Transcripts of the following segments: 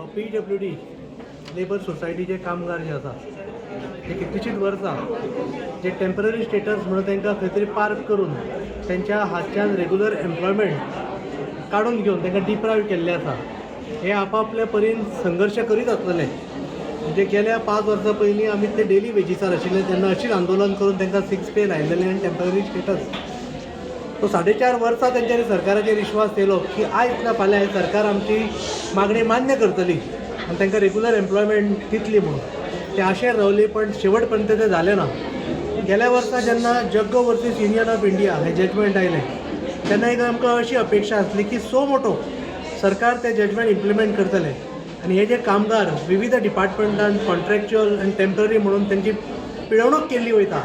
PWD labour सोसायटीचे कामगार जे आसा ते कितलीशींच वर्सां जे टेम्पररी स्टेटस म्हणून तांकां खंय तरी पार्क करून त्यांच्या हातच्यान रेग्युलर एम्प्लॉयमेंट काडून घेवन तांकां डिप्रायव केल्ले आसा. हे आपापल्या परीन संघर्श करीत आसलेले. म्हणजे गेल्या 5 वर्सां पयलीं आमी ते डेली वेजीसार आशिल्ले तेन्ना अशीच आंदोलन करून तांकां 6 पे लायलेलें आनी टेम्पररी स्टेटस. तो 4.5 वर्सां तेंच्यांनी सरकाराचेर विश्वास केलो की आयज ना फाल्यां सरकार आमची मागणी मान्य करतली आनी तांकां रेग्युलर एम्प्लॉयमेंट दितली म्हणून. ते आशेर रावली पण शेवट पर्यंत ते जालें ना. गेल्या वर्सा जेन्ना Jaggo versus union of India हें जजमेंट आयलें तेन्ना एक आमकां अशी अपेक्षा आसली की सो मोठो सरकार ते जजमेंट इम्प्लिमेंट करतले आनी हे जे कामगार विविध डिपार्टमेंटान कॉन्ट्रॅक्च्युअल आनी टेम्पररी म्हणून त्यांची पिळवणूक केल्ली वयता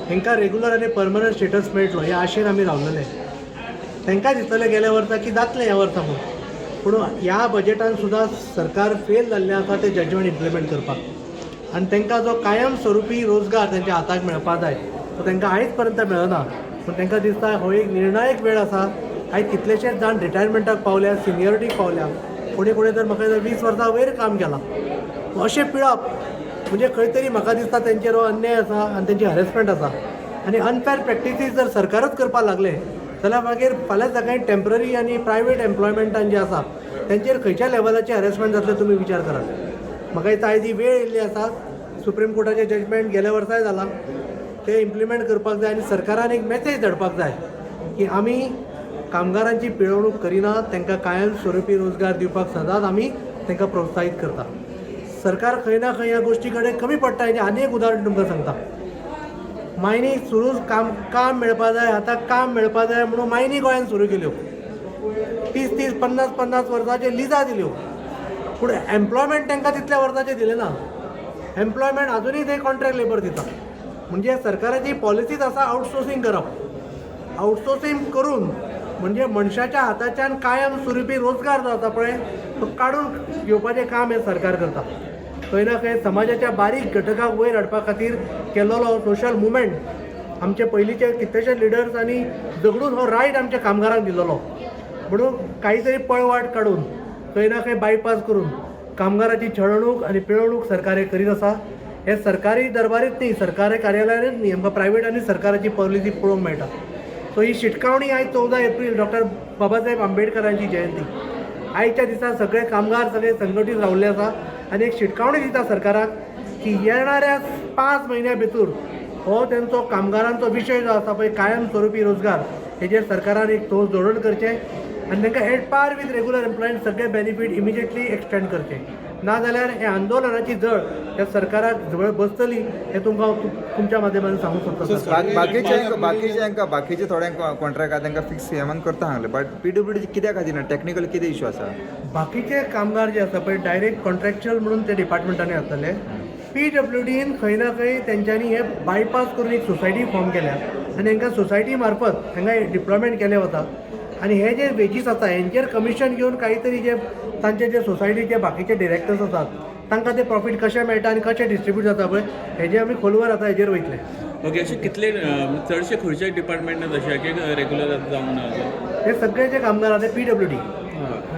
तांकां रेग्युलर आनी परमनंट स्टेटस मेळटलो हे आशेन आमी रावलेले. तांकां दिसलेलें गेल्या वर्सा की जातलें ह्या वर्सा म्हणून. पूण ह्या बजेटान सुद्दां सरकार फेल जाल्लें आसा ते जजमेंट इम्प्लिमेंट करपाक. आनी तांकां जो कायम स्वरुपी रोजगार तांच्या हाताक मेळपा जाय तो तांकां आयज पर्यंत मेळना. पूण तांकां दिसता हो एक निर्णायक वेळ आसा. आयज कितलेशेच जाण रिटायरमेंटाक पावल्या, सिनियरिटीक पावल्या. कोणी जर म्हाका जर 20 वर्सां वयर काम केलां अशें पिळप म्हणजे खंय तरी म्हाका दिसता तेंचेर हो अन्याय आसा आनी तेंची हॅरेसमेंट आसा. आनी अनफेअर प्रॅक्टिसीस जर सरकारच करपाक लागले जाल्यार मागीर फाल्यां सकाळी टेम्पररी आनी प्रायवेट एम्प्लॉयमेंटान जे आसा तेंचेर खंयच्या लेवलाचें हॅरेसमेंट जातलें तुमी विचार करात. म्हाका दिसता आयज ही वेळ येयल्ली आसा. सुप्रीम कोर्टाचें जजमेंट गेल्या वर्साय जालां ते इम्प्लिमेंट करपाक जाय आनी सरकारान एक मॅसेज धाडपाक जाय की आमी कामगारांची पिळवणूक करिना, तांकां कायम स्वरुपी रोजगार दिवपाक सदांच आमी तांकां प्रोत्साहीत करता. सरकार खंय ना खंय ह्या गोश्टी कडेन कमी पडटा. हेजें आनी एक उदाहरण तुमकां सांगता. मायनी सुरू काम मेळपा जाय, आतां काम मेळपा जाय म्हणून मायनी गोंयांत सुरू केल्यो. 30-30, 50-50 वर्सांचे लिजा दिल्यो. पूण एम्प्लॉयमेंट तांकां तितल्या वर्सांचें दिलें ना. एम्प्लॉयमेंट अजुनूय ते कॉन्ट्रॅक्ट लेबर दिता. म्हणजे सरकाराची पॉलिसीच आसा आउटसोर्सिंग करप. आउटसोर्सिंग करून म्हणजे मनशाच्या हाताच्यान कायम स्वरुपी रोजगार जो आसा पळय तो काडून घेवपाचें काम हें सरकार करता. खंय ना खंय समाजाच्या बारीक घटकाक वयर हाडपा खातीर केल्लो सोशल मुवमेंट आमचे पयलींचे कितलेशेच लिडर्सांनी झगडून हो रायट आमच्या कामगारांक दिलेलो. म्हणून काही तरी पळवाट काडून खंय ना खंय बायपास करून कामगाराची छळवणूक आनी पिळवणूक सरकार करीत आसा. हे सरकारी दरबारीत न्ही, सरकारी कार्यालयांत न्ही, आमकां प्रायवेट आनी सरकाराची पॉलिसी पळोवंक मेळटा. सो ही शिटकावणी आयज 14 एप्रील डॉक्टर बाबासाहेब आंबेडकरांची जयंती. आयच्या दिसा सगळे कामगार सगळे संघटीत रावल्ले आसा आनी एक शिटकावणी दिता सरकाराक की येणाऱ्या 5 म्हयन्या भितर हो तेंचो कामगारांचो विशय जो आसा पळय कायम स्वरुपी रोजगार हेजेर सरकारान एक ठोस धोरण करचें आनी तांकां at par with regular employment सगळे बेनिफीट इमिजिएटली एक्सटेंड करचे. नाजाल्यार हे आंदोलनाची जळ त्या सरकाराक जवळ बसतली हे तुमकां तुमच्या माध्यमांतून सांगूंक सोदता. बाकीचे थोड्यांक कॉन्ट्रॅक्ट आहा तांकां फिक्स हेमान करता सांगले बट PWD कित्याक खातीर ना टॅक्निकल कितें इश्यू आसा? बाकीचे कामगार जे आसा पळय डायरेक्ट कॉन्ट्रॅक्च्युअल म्हणून ते डिपार्टमेंटांनी आसतले. PWDन खंय ना खंय तेंच्यांनी हे बायपास करून एक सोसायटी फॉर्म केल्या आनी हांकां सोसायटी मार्फत हांगा डिप्लॉयमेंट केलें वता. आनी हे जे वेजीस आसा हेंचेर कमिशन घेवन काही तरी जे तांचे जे सोसायटीचे बाकीचे डिरेक्टर्स आसात तांकां ते प्रॉफीट कशें मेळटा आनी कशें डिस्ट्रिब्यूट जाता पळय हेजे आमी खोलवर आतां हेजेर वयतले. ओके. अशे कितले चडशे खंयच्या डिपार्टमेंटांत जशे की रेग्युलर जावंक ना हे सगळे जे कामगार आहा ते PWD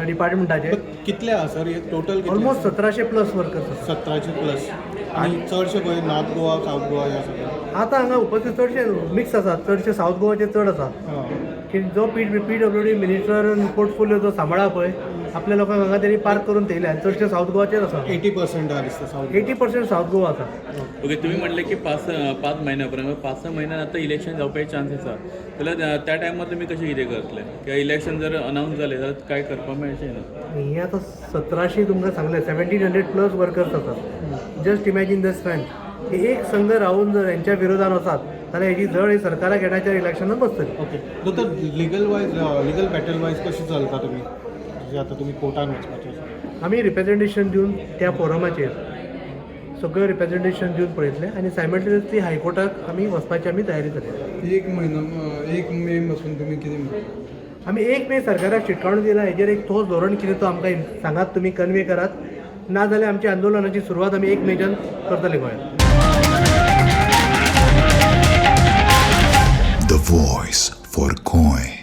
डिपार्टमेंटाचे कितले आहा सर? हे टोटल ऑलमोस्ट 1700+ वर्कर्स आसा. 1700+ आणि चडशे खंय नॉर्थ गोवा, साऊथ गोवा या सगळ्या आतां हांगा उपस्थित चडशे मिक्स आसात. चडशे साऊथ गोवाचे चड आसा की जो PWD मिनिस्टर पोर्टफोलिओ जो सांबाळा पळय आपल्या लोकांक हांगा तरी पार्क करून थेयल्या. चडशे साऊथ गोवाचेर आसा. 80% दिसता साऊथ 80% साऊथ गोवा आसा. ओके. तुम्ही म्हणले की 5 महिन्या पर्यंत 5-6 म्हयन्यान आतां इलेक्शन जावपाचे चान्स आसा जाल्यार त्या टायमार तुमी कशें कितें करतले? किंवा इलेक्शन जर अनावन्स जालें जाल्यार काय करपाक मेळचें ना? हे आतां 1700 तुमकां सांगलें 1700+ वर्कर्स आसात. Just imagine the strength. एक संघ रावून जर यांच्या विरोधान वचात जाल्यार हेजी जळ ही सरकाराक येण्याच्या इलेक्शनात बसतली. ओके. दोतोर लिगल बॅटल वायज कशी चलता तुमी? म्हणजे आतां तुमी कोर्टान वचपाचें आसा. आमी रिप्रेझेंटेशन दिवन त्या फोरमाचेर सगळें रिप्रेझेंटेशन दिवन पळयतले आनी सायमल्टेनियसली हायकोर्टाक आमी वचपाची आमी तयारी करतले. 1 मे पासून तुमी कितें आमी 1 मे सरकाराक शिटकावणी दिला. हेजेर एक ठोस धोरण कितें तो आमकां सांगात, तुमी कन्वे करात. नाजाल्यार आमच्या आंदोलनाची सुरवात आमी 1 मेच्यान करतले गोंयांत. The voice for Coin.